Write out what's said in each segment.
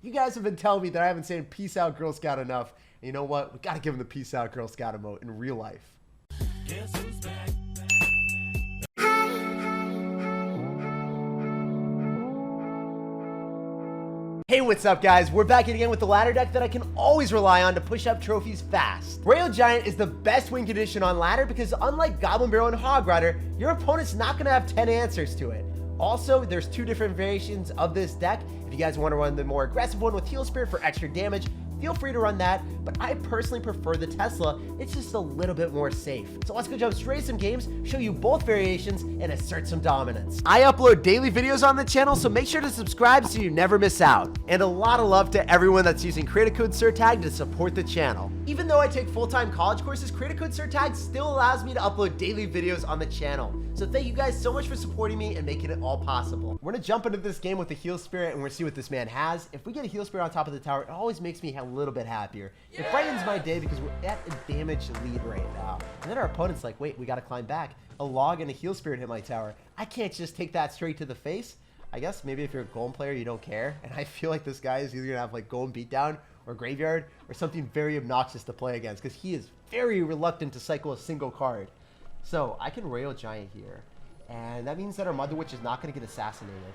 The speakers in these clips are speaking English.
You guys have been telling me that I haven't said peace out Girl Scout enough. And you know what? We got to give him the peace out Girl Scout emote in real life. Guess who's back? Hey, what's up guys? We're back again with the ladder deck that I can always rely on to push up trophies fast. Royale Giant is the best win condition on ladder because unlike Goblin Barrel and Hog Rider, your opponent's not going to have 10 answers to it. Also, there's two different variations of this deck. If you guys want to run the more aggressive one with Heal Spirit for extra damage, feel free to run that, but I personally prefer the Tesla. It's just a little bit more safe. So let's go jump straight to some games, show you both variations, and assert some dominance. I upload daily videos on the channel, so make sure to subscribe so you never miss out. And a lot of love to everyone that's using creator code SirTag to support the channel. Even though I take full-time college courses, creator code SirTag still allows me to upload daily videos on the channel. So thank you guys so much for supporting me and making it all possible. We're gonna jump into this game with the Heal Spirit and we're gonna see what this man has. If we get a Heal Spirit on top of the tower, it always makes me a little bit happier. Yeah! It brightens my day because we're at a damage lead right now. And then our opponent's like, wait, we gotta climb back. A log and a Heal Spirit hit my tower. I can't just take that straight to the face. I guess maybe if you're a Golem player, you don't care. And I feel like this guy is either gonna have like Golem Beatdown or Graveyard or something very obnoxious to play against because he is very reluctant to cycle a single card. So I can Royale Giant here. And that means that our Mother Witch is not going to get assassinated.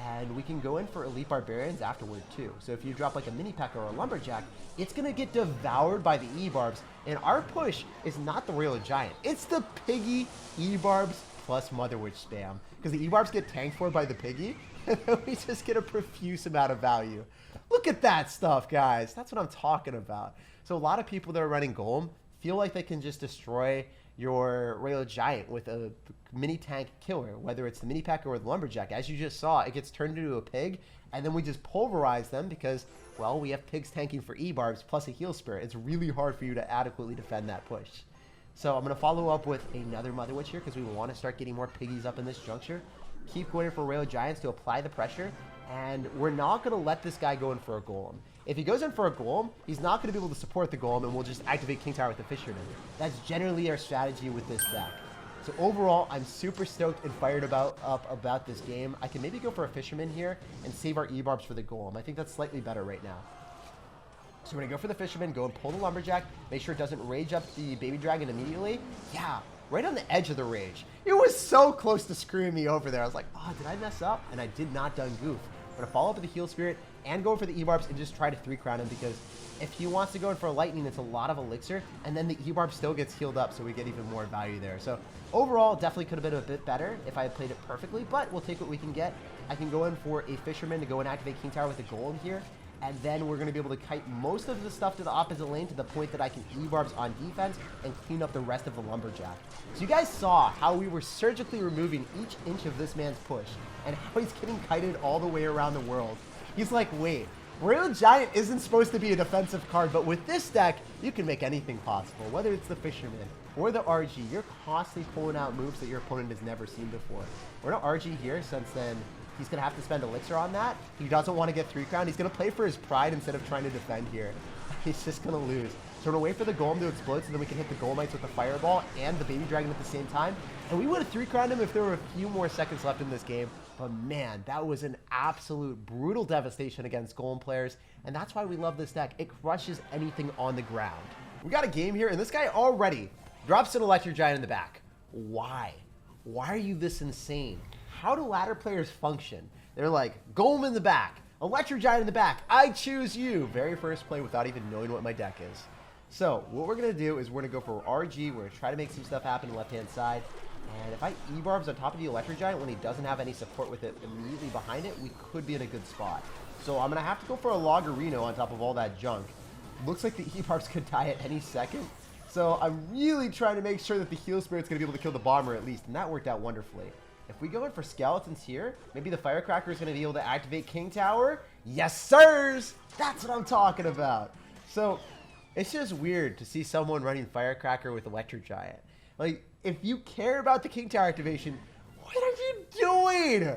And we can go in for Elite Barbarians afterward too. So if you drop like a Mini Pecker or a Lumberjack, it's going to get devoured by the ebarbs. And our push is not the Royale Giant. It's the Piggy ebarbs plus Mother Witch spam. Because the ebarbs get tanked for by the Piggy. And then we just get a profuse amount of value. Look at that stuff, guys. That's what I'm talking about. So a lot of people that are running Golem feel like they can just destroy your Royale Giant with a mini tank killer, whether it's the Mini Packer or the Lumberjack. As you just saw, it gets turned into a pig, and then we just pulverize them because, well, we have pigs tanking for ebarbs plus a Heal Spirit. It's really hard for you to adequately defend that push. So I'm going to follow up with another Mother Witch here because we want to start getting more piggies up in this juncture. Keep going for Royale Giants to apply the pressure, and we're not going to let this guy go in for a Golem. If he goes in for a Golem, he's not going to be able to support the Golem, and we'll just activate King Tower with the Fisherman. That's generally our strategy with this deck. So overall, I'm super stoked and fired about this game. I can maybe go for a Fisherman here and save our ebarbs for the Golem. I think that's slightly better right now. So we're going to go for the Fisherman, go and pull the Lumberjack, make sure it doesn't rage up the Baby Dragon immediately. Yeah, right on the edge of the rage. It was so close to screwing me over there. I was like, oh, did I mess up? And I did not done goof. I'm going to follow up with the Heal Spirit and go for the ebarbs and just try to 3-crown him because if he wants to go in for a lightning, it's a lot of elixir, and then the ebarb still gets healed up, so we get even more value there. So overall, definitely could have been a bit better if I had played it perfectly, but we'll take what we can get. I can go in for a Fisherman to go and activate King Tower with a Golem here, and then we're going to be able to kite most of the stuff to the opposite lane to the point that I can ebarbs on defense and clean up the rest of the Lumberjack. So you guys saw how we were surgically removing each inch of this man's push and how he's getting kited all the way around the world. He's like, wait, Royale Giant isn't supposed to be a defensive card, but with this deck, you can make anything possible. Whether it's the Fisherman or the RG, you're constantly pulling out moves that your opponent has never seen before. We're going to RG here since then he's going to have to spend elixir on that. He doesn't want to get 3-crowned. He's going to play for his pride instead of trying to defend here. He's just going to lose. So we're going to wait for the Golem to explode so then we can hit the Golemites with the Fireball and the Baby Dragon at the same time. And we would have 3-crowned him if there were a few more seconds left in this game. But man, that was an absolute brutal devastation against Golem players. And that's why we love this deck. It crushes anything on the ground. We got a game here, and this guy already drops an Electric Giant in the back. Why? Why are you this insane? How do ladder players function? They're like, Golem in the back, Electric Giant in the back, I choose you. Very first play without even knowing what my deck is. So what we're going to do is we're going to go for RG. We're going to try to make some stuff happen on the left-hand side. And if I ebarbs on top of the Electric Giant when he doesn't have any support with it immediately behind it, we could be in a good spot. So I'm going to have to go for a Loggerino on top of all that junk. Looks like the ebarbs could die at any second. So I'm really trying to make sure that the Heal Spirit's going to be able to kill the Bomber at least. And that worked out wonderfully. If we go in for Skeletons here, maybe the Firecracker is going to be able to activate King Tower. Yes, sirs! That's what I'm talking about. So it's just weird to see someone running Firecracker with Electric Giant. Like, if you care about the King Tower activation, what are you doing?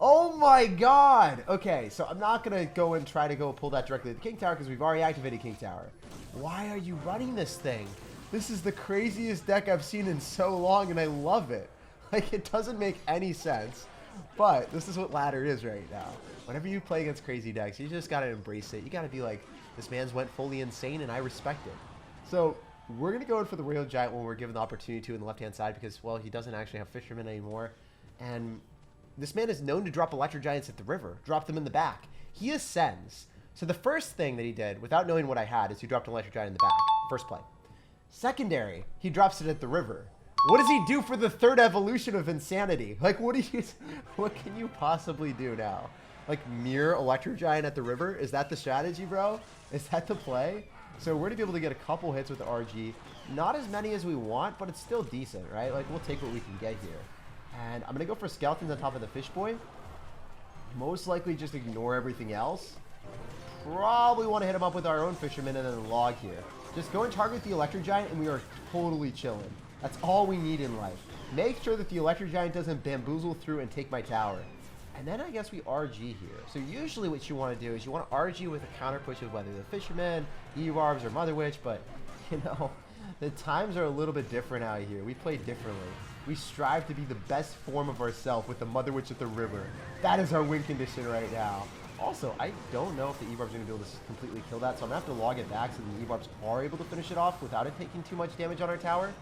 Oh my god. Okay, so I'm not going to go and try to go pull that directly at the King Tower because we've already activated King Tower. Why are you running this thing? This is the craziest deck I've seen in so long, and I love it. Like, it doesn't make any sense. But this is what ladder is right now. Whenever you play against crazy decks, you just gotta embrace it. You gotta be like, this man's went fully insane and I respect it. So we're gonna go in for the Royal Giant when we're given the opportunity to in the left-hand side because, well, he doesn't actually have fisherman anymore. And this man is known to drop Electro Giants at the river, drop them in the back. He ascends. So the first thing that he did, without knowing what I had, is he dropped an Electro Giant in the back. First play. Secondary, he drops it at the river. What does he do for the third evolution of insanity? Like, what can you possibly do now? Like, mirror Electro Giant at the river? Is that the strategy, bro? Is that the play? So we're gonna be able to get a couple hits with the RG. Not as many as we want, but it's still decent, right? Like, we'll take what we can get here. And I'm gonna go for skeletons on top of the fish boy. Most likely just ignore everything else. Probably want to hit him up with our own fisherman and then log here. Just go and target the Electro Giant and we are totally chilling. That's all we need in life. Make sure that the Electro Giant doesn't bamboozle through and take my tower. And then I guess we RG here. So usually what you want to do is you want to RG with a counter push of whether the fisherman, ebarbs, or mother witch, but you know, the times are a little bit different out here. We play differently. We strive to be the best form of ourselves with the mother witch at the river. That is our win condition right now. Also, I don't know if the ebarbs are going to be able to completely kill that, so I'm going to have to log it back so the ebarbs are able to finish it off without it taking too much damage on our tower.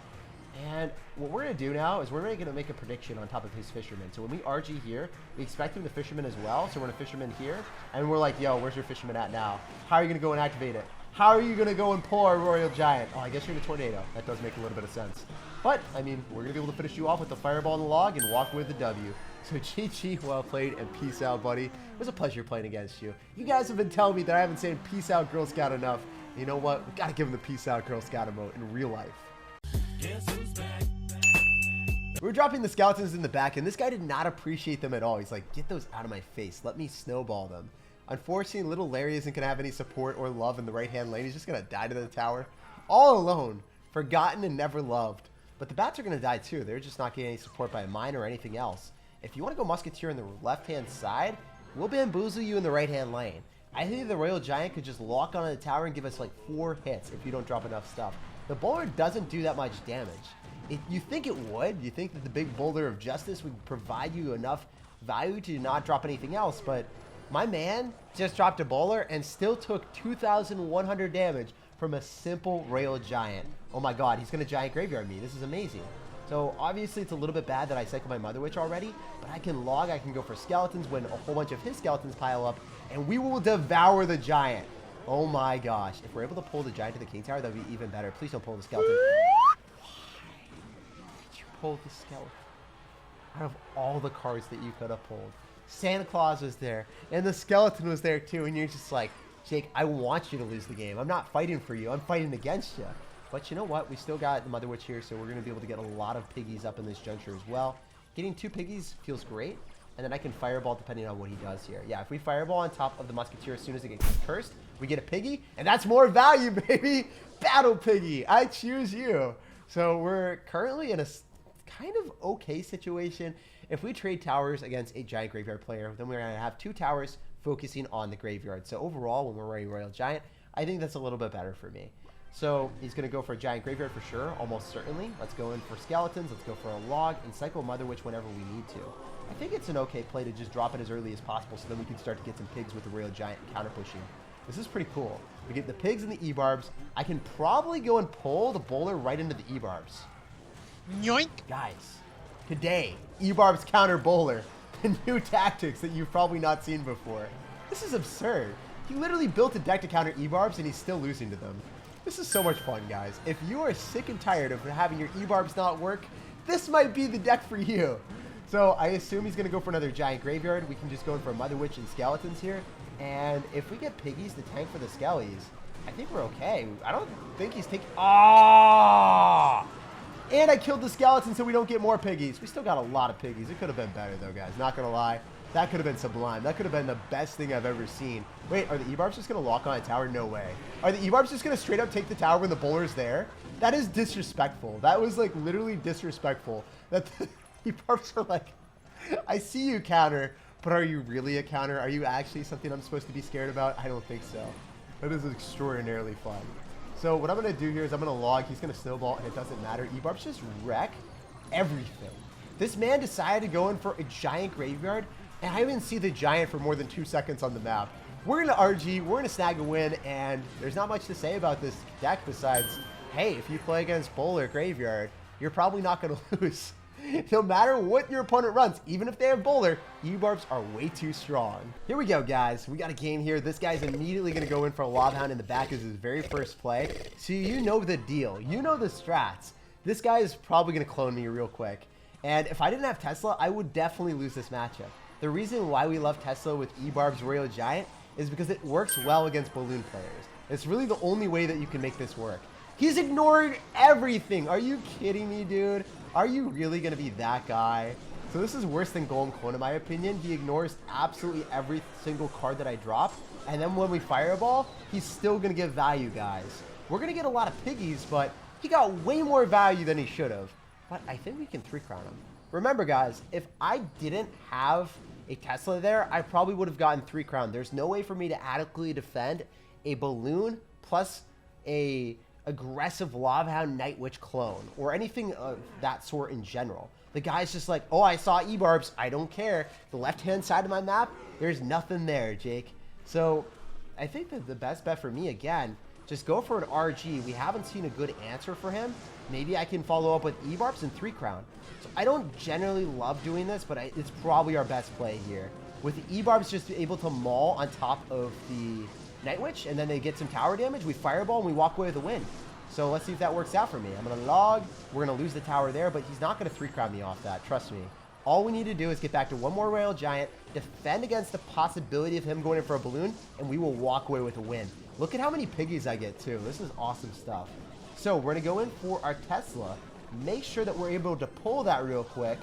And what we're going to do now is we're going to make a prediction on top of his fisherman. So when we RG here, we expect him to fisherman as well. So we're going to fisherman here, and we're like, yo, where's your fisherman at now? How are you going to go and activate it? How are you going to go and pull our Royal Giant? Oh, I guess you're in a tornado. That does make a little bit of sense. But, I mean, we're going to be able to finish you off with the fireball and the log and walk with the W. So GG, well played, and peace out, buddy. It was a pleasure playing against you. You guys have been telling me that I haven't said peace out, Girl Scout enough. You know what? We got to give him the peace out, Girl Scout emote in real life. We were dropping the skeletons in the back, and this guy did not appreciate them at all. He's like, get those out of my face. Let me snowball them. Unfortunately, little Larry isn't going to have any support or love in the right-hand lane. He's just going to die to the tower. All alone. Forgotten and never loved. But the bats are going to die too. They're just not getting any support by a mine or anything else. If you want to go Musketeer on the left-hand side, we'll bamboozle you in the right-hand lane. I think the Royal Giant could just lock onto the tower and give us like 4 hits if you don't drop enough stuff. The boulder doesn't do that much damage. You think it would. You think that the big boulder of justice would provide you enough value to not drop anything else, but my man just dropped a bowler and still took 2,100 damage from a simple Royal Giant. Oh my god, he's going to Giant Graveyard me. This is amazing. So obviously it's a little bit bad that I cycle my Mother Witch already, but I can log, I can go for skeletons when a whole bunch of his skeletons pile up, and we will devour the Giant. Oh my gosh. If we're able to pull the Giant to the King Tower, that would be even better. Please don't pull the skeleton. Why did you pull the skeleton? Out of all the cards that you could have pulled. Santa Claus was there, and the skeleton was there too, and you're just like, Jake, I want you to lose the game. I'm not fighting for you. I'm fighting against you. But you know what? We still got the Mother Witch here, so we're going to be able to get a lot of piggies up in this juncture as well. Getting 2 piggies feels great, and then I can fireball depending on what he does here. Yeah, if we fireball on top of the Musketeer as soon as it gets cursed, we get a piggy, and that's more value, baby! Battle Piggy! I choose you! So we're currently in a kind of okay situation. If we trade towers against a Giant Graveyard player, then we're going to have 2 towers focusing on the graveyard. So overall, when we're running Royal Giant, I think that's a little bit better for me. So he's going to go for a Giant Graveyard for sure, almost certainly. Let's go in for skeletons, let's go for a log, and cycle Mother Witch whenever we need to. I think it's an okay play to just drop it as early as possible so then we can start to get some pigs with the Royal Giant and counter pushing. This is pretty cool. We get the pigs and the ebarbs. I can probably go and pull the bowler right into the ebarbs. Yoink! Guys, today, ebarbs counter bowler. The new tactics that you've probably not seen before. This is absurd. He literally built a deck to counter ebarbs and he's still losing to them. This is so much fun, guys. If you are sick and tired of having your ebarbs not work, this might be the deck for you. So I assume he's going to go for another Giant Graveyard. We can just go in for a Mother Witch and skeletons here. And if we get piggies to tank for the skellies, I think we're okay. I don't think he's taking... Ah! And I killed the skeleton so we don't get more piggies. We still got a lot of piggies. It could have been better, though, guys. Not going to lie. That could have been sublime. That could have been the best thing I've ever seen. Wait, are the ebarbs just going to lock on a tower? No way. Are the ebarbs just going to straight up take the tower when the bowler's there? That is disrespectful. That was, like, literally disrespectful. That the ebarbs are like, I see you, counter, but are you really a counter? Are you actually something I'm supposed to be scared about? I don't think so. That is extraordinarily fun. So what I'm going to do here is I'm going to log. He's going to snowball, and it doesn't matter. Ebarbs just wreck everything. This man decided to go in for a giant graveyard, and I didn't see the giant for more than 2 seconds on the map. We're going to RG, we're going to snag a win, and there's not much to say about this deck besides, hey, if you play against Bowler Graveyard, you're probably not going to lose. No matter what your opponent runs, even if they have Bowler, ebarbs are way too strong. Here we go, guys. We got a game here. This guy's immediately going to go in for a Lava Hound in the back as his very first play. So you know the deal. You know the strats. This guy is probably going to clone me real quick. And if I didn't have Tesla, I would definitely lose this matchup. The reason why we love Tesla with ebarbs Royal Giant is because it works well against balloon players. It's really the only way that you can make this work. He's ignoring everything. Are you kidding me, dude? Are you really going to be that guy? So this is worse than Golem Clone in my opinion. He ignores absolutely every single card that I drop. And then when we fireball, he's still going to give value, guys. We're going to get a lot of piggies, but he got way more value than he should have. But I think we can 3-crown him. Remember, guys, if I didn't have a Tesla there, I probably would have gotten 3-crown. There's no way for me to adequately defend a balloon plus a aggressive Lava Hound Night Witch clone or anything of that sort in general. The guy's just like, oh, I saw ebarbs. I don't care. The left-hand side of my map, there's nothing there, Jake. So I think that the best bet for me, again, just go for an RG. We haven't seen a good answer for him. Maybe I can follow up with ebarbs and 3-crown. So I don't generally love doing this, but it's probably our best play here. With the ebarbs just able to maul on top of the Night Witch, and then they get some tower damage, we fireball and we walk away with a win. So let's see if that works out for me. I'm going to log. We're going to lose the tower there, but he's not going to 3-crown me off that. Trust me. All we need to do is get back to one more Royal Giant, defend against the possibility of him going in for a balloon, and we will walk away with a win. Look at how many piggies I get, too. This is awesome stuff. So we're going to go in for our Tesla, make sure that we're able to pull that real quick,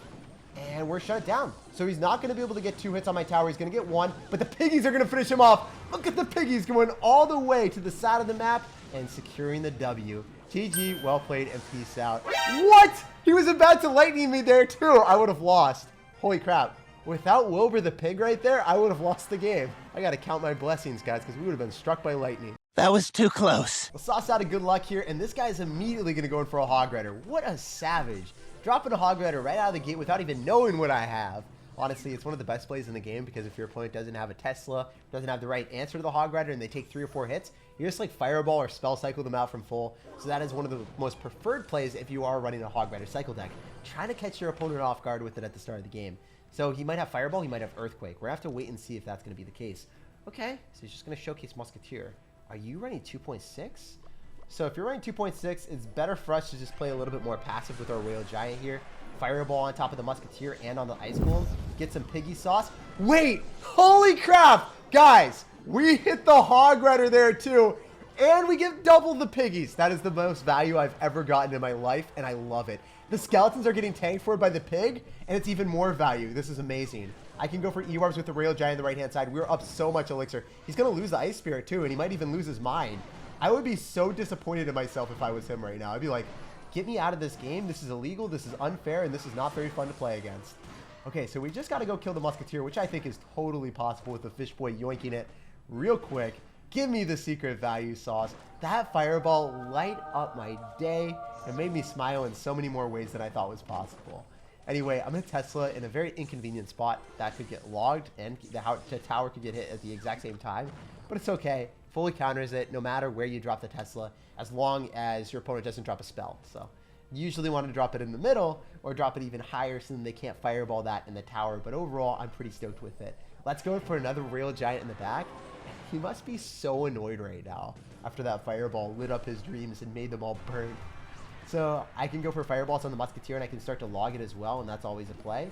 and we're shut down. So he's not going to be able to get 2 hits on my tower. He's going to get 1, but the piggies are going to finish him off. Look at the piggies going all the way to the side of the map and securing the W. GG, well played, and peace out. What? He was about to lightning me there, too. I would have lost. Holy crap. Without Wilbur the pig right there, I would have lost the game. I got to count my blessings, guys, because we would have been struck by lightning. That was too close. Well, Sauce out of good luck here, and this guy's immediately going to go in for a Hog Rider. What a savage. Dropping a Hog Rider right out of the gate without even knowing what I have. Honestly, it's one of the best plays in the game because if your opponent doesn't have a Tesla, doesn't have the right answer to the Hog Rider, and they take 3 or 4 hits, you just like fireball or spell cycle them out from full. So that is one of the most preferred plays if you are running a Hog Rider cycle deck. Trying to catch your opponent off guard with it at the start of the game. So he might have fireball, he might have earthquake. We're going to have to wait and see if that's going to be the case. Okay, so he's just going to showcase Musketeer. Are you running 2.6? So if you're running 2.6, it's better for us to just play a little bit more passive with our Royal Giant here. Fireball on top of the Musketeer and on the Ice Golems. Get some piggy sauce. Wait! Holy crap! Guys, we hit the Hog Rider there too. And we get double the piggies. That is the most value I've ever gotten in my life, and I love it. The skeletons are getting tanked for by the pig, and it's even more value. This is amazing. I can go for ebarbs with the Royal Giant on the right-hand side. We're up so much elixir. He's going to lose the Ice Spirit too, and he might even lose his mind. I would be so disappointed in myself if I was him right now. I'd be like, get me out of this game. This is illegal. This is unfair, and this is not very fun to play against. Okay, so we just got to go kill the Musketeer, which I think is totally possible with the Fish Boy yoinking it real quick. Give me the secret value sauce. That fireball light up my day and made me smile in so many more ways than I thought was possible. Anyway, I'm going to Tesla in a very inconvenient spot that could get logged and the tower could get hit at the exact same time. But it's okay. Fully counters it no matter where you drop the Tesla as long as your opponent doesn't drop a spell. So you usually want to drop it in the middle or drop it even higher so then they can't fireball that in the tower. But overall, I'm pretty stoked with it. Let's go for another Royal Giant in the back. He must be so annoyed right now after that fireball lit up his dreams and made them all burn. So I can go for fireballs on the Musketeer and I can start to log it as well, and that's always a play.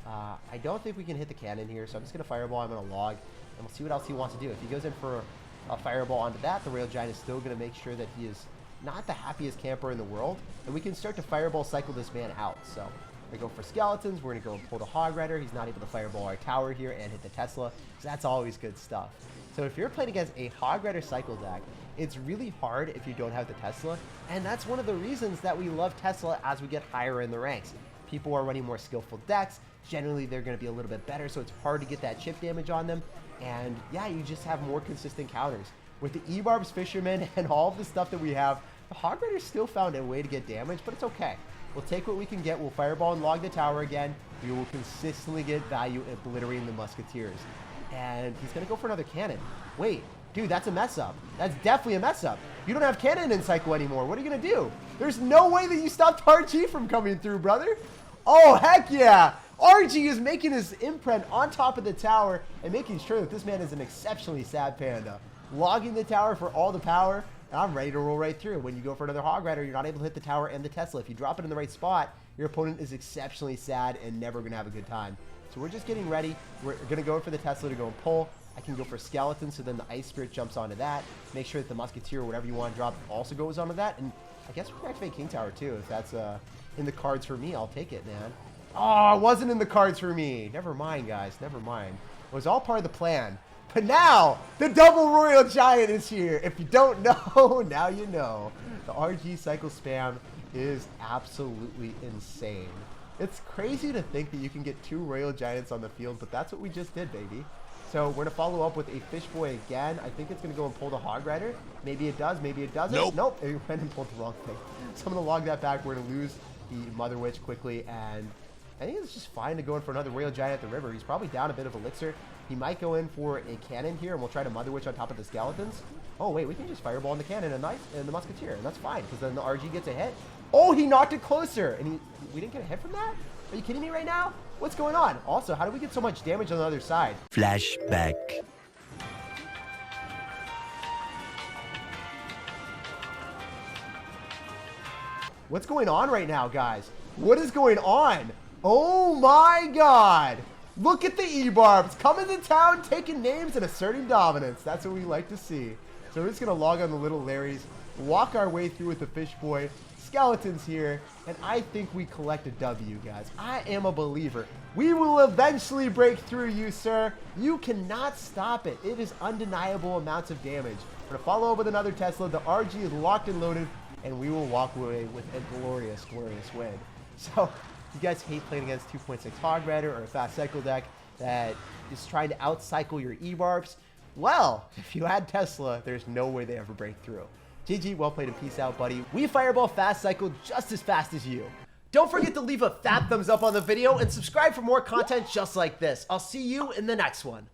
I don't think we can hit the cannon here, so I'm just going to fireball, I'm going to log, and we'll see what else he wants to do. If he goes in for a fireball onto that, the Royal Giant is still going to make sure that he is not the happiest camper in the world, and we can start to fireball cycle this man out. So we go for skeletons, we're going to go and pull the Hog Rider. He's not able to fireball our tower here and hit the Tesla, so that's always good stuff. So if you're playing against a Hog Rider cycle deck, it's really hard if you don't have the Tesla, and that's one of the reasons that we love Tesla as we get higher in the ranks. People are running more skillful decks. Generally, they're going to be a little bit better, so it's hard to get that chip damage on them. And yeah, you just have more consistent counters. With the ebarbs, fisherman, and all of the stuff that we have, the Hog Rider still found a way to get damage, but it's okay. We'll take what we can get. We'll fireball and log the tower again. We will consistently get value obliterating the musketeers. And he's going to go for another cannon. Wait, dude, that's a mess up. That's definitely a mess up. You don't have cannon in cycle anymore. What are you going to do? There's no way that you stopped RG from coming through, brother. Oh, heck yeah. RG is making his imprint on top of the tower and making sure that this man is an exceptionally sad panda. Logging the tower for all the power, and I'm ready to roll right through. When you go for another Hog Rider, you're not able to hit the tower and the Tesla. If you drop it in the right spot, your opponent is exceptionally sad and never going to have a good time. So we're just getting ready. We're going to go for the Tesla to go and pull. I can go for Skeleton, so then the Ice Spirit jumps onto that. Make sure that the Musketeer or whatever you want to drop also goes onto that. And I guess we can activate King Tower too. If that's in the cards for me, I'll take it, man. Oh, it wasn't in the cards for me. Never mind, guys. Never mind. It was all part of the plan. But now, the double Royal Giant is here. If you don't know, now you know. The RG cycle spam is absolutely insane. It's crazy to think that you can get 2 Royal Giants on the field, but that's what we just did, baby. So we're going to follow up with a Fish Boy again. I think it's going to go and pull the Hog Rider. Maybe it does, maybe it doesn't. Nope, it went and pulled the wrong thing. So I'm going to log that back. We're going to lose the Mother Witch quickly, and I think it's just fine to go in for another Royal Giant at the river. He's probably down a bit of Elixir. He might go in for a cannon here, and we'll try to Mother Witch on top of the Skeletons. Oh, wait, we can just Fireball in the cannon and the Musketeer, and that's fine, because then the RG gets a hit. Oh, he knocked it closer, and we didn't get a hit from that? Are you kidding me right now? What's going on? Also, how do we get so much damage on the other side? Flashback. What's going on right now, guys? What is going on? Oh my god! Look at the ebarbs coming to town, taking names and asserting dominance. That's what we like to see. So we're just gonna log on the little Larrys, walk our way through with the Fish Boy, Skeletons here, and I think we collect a W, guys. I am a believer. We will eventually break through you, sir. You cannot stop it. It is undeniable amounts of damage. We're gonna follow up with another Tesla. The RG is locked and loaded, and we will walk away with a glorious, glorious win. So, if you guys hate playing against 2.6 Hog Rider or a fast cycle deck that is trying to out-cycle your ebarbs, well, if you had Tesla, there's no way they ever break through. GG, well played, and peace out, buddy. We Fireball fast cycle just as fast as you. Don't forget to leave a fat thumbs up on the video and subscribe for more content just like this. I'll see you in the next one.